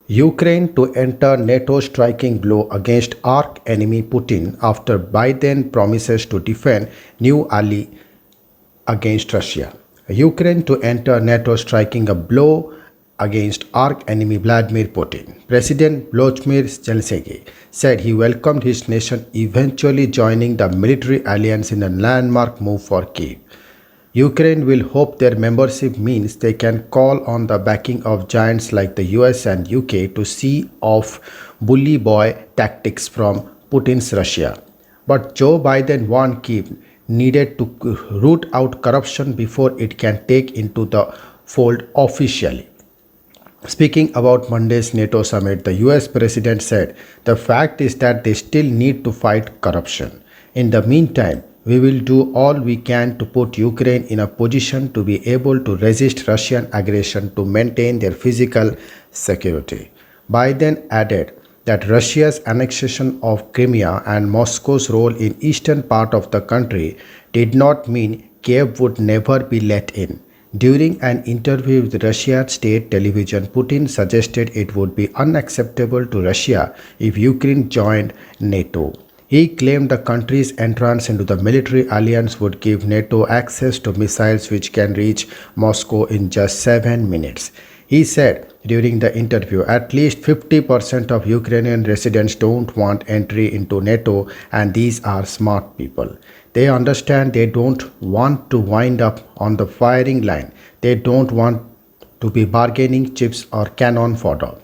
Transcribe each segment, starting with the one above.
Ukraine to enter NATO striking blow against arch enemy Putin after Biden promises to defend new ally against Russia. Ukraine to enter NATO striking a blow against arch enemy Vladimir Putin. President Volodymyr Zelensky said he welcomed his nation eventually joining the military alliance in a landmark move for Kyiv. Ukraine will hope their membership means they can call on the backing of giants like the US and UK to see off bully boy tactics from Putin's Russia. But Joe Biden warned Kyiv needed to root out corruption before it can take into the fold officially. Speaking about Monday's NATO summit, the US president said the fact is that they still need to fight corruption. In the meantime, we will do all we can to put Ukraine in a position to be able to resist Russian aggression to maintain their physical security. Biden added that Russia's annexation of Crimea and Moscow's role in eastern part of the country did not mean Kiev would never be let in. During an interview with Russia's state television, Putin suggested it would be unacceptable to Russia if Ukraine joined NATO. He claimed the country's entrance into the military alliance would give NATO access to missiles which can reach Moscow in just 7 minutes. He said during the interview, at least 50% of Ukrainian residents don't want entry into NATO, and these are smart people. They understand they don't want to wind up on the firing line. They don't want to be bargaining chips or cannon fodder.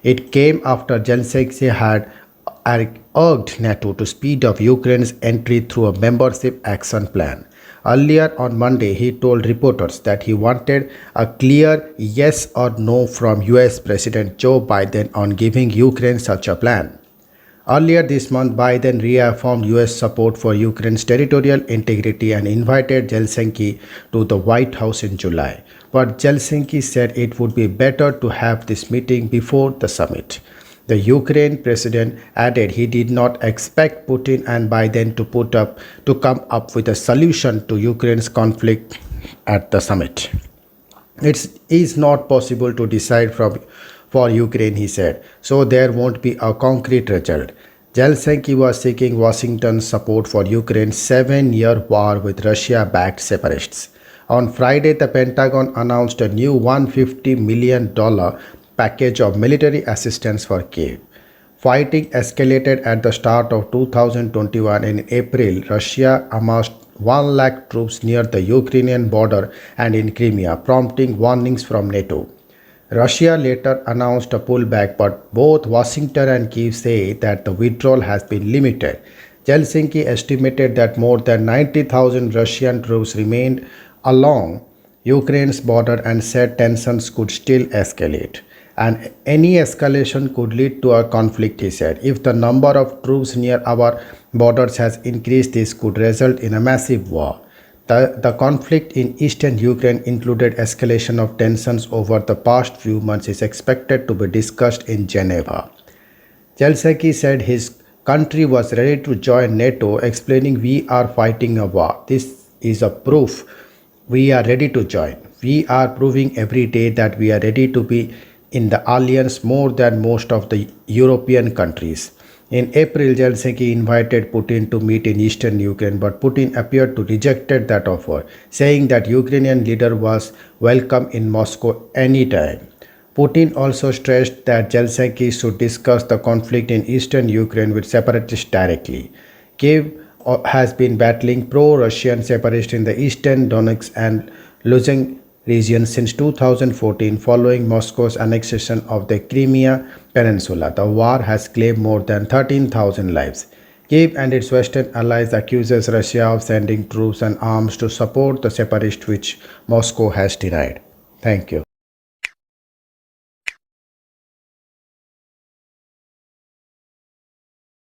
It came after Zelensky had urged NATO to speed up Ukraine's entry through a membership action plan. Earlier on Monday, he told reporters that he wanted a clear yes or no from US President Joe Biden on giving Ukraine such a plan. Earlier this month, Biden reaffirmed US support for Ukraine's territorial integrity and invited Zelensky to the White House in July. But Zelensky said it would be better to have this meeting before the summit. The Ukraine president added he did not expect Putin and Biden to come up with a solution to Ukraine's conflict at the summit. It is not possible to decide for Ukraine, he said, so there won't be a concrete result. Zelensky was seeking Washington's support for Ukraine's 7-year war with Russia-backed separatists. On Friday, the Pentagon announced a new $150 million package of military assistance for Kyiv. Fighting escalated at the start of 2021. In April, Russia amassed 1 lakh troops near the Ukrainian border and in Crimea, prompting warnings from NATO. Russia later announced a pullback, but both Washington and Kyiv say that the withdrawal has been limited. Zelensky estimated that more than 90,000 Russian troops remained along Ukraine's border and said tensions could still escalate. And any escalation could lead to a conflict, he said. If the number of troops near our borders has increased, this could result in a massive war. The conflict in eastern Ukraine included escalation of tensions over the past few months is expected to be discussed in Geneva. Zelensky said his country was ready to join NATO, explaining, "We are fighting a war. This is a proof we are ready to join. We are proving every day that we are ready to be in the alliance more than most of the European countries." In April, Zelensky invited Putin to meet in eastern Ukraine, but Putin appeared to reject that offer, saying that Ukrainian leader was welcome in Moscow anytime. Putin also stressed that Zelensky should discuss the conflict in eastern Ukraine with separatists directly. Kyiv has been battling pro-Russian separatists in the eastern Donetsk and Luhansk region since 2014 following Moscow's annexation of the Crimea Peninsula. The war has claimed more than 13,000 lives. Kyiv and its western allies accuses Russia of sending troops and arms to support the separatists, which Moscow has denied. Thank you.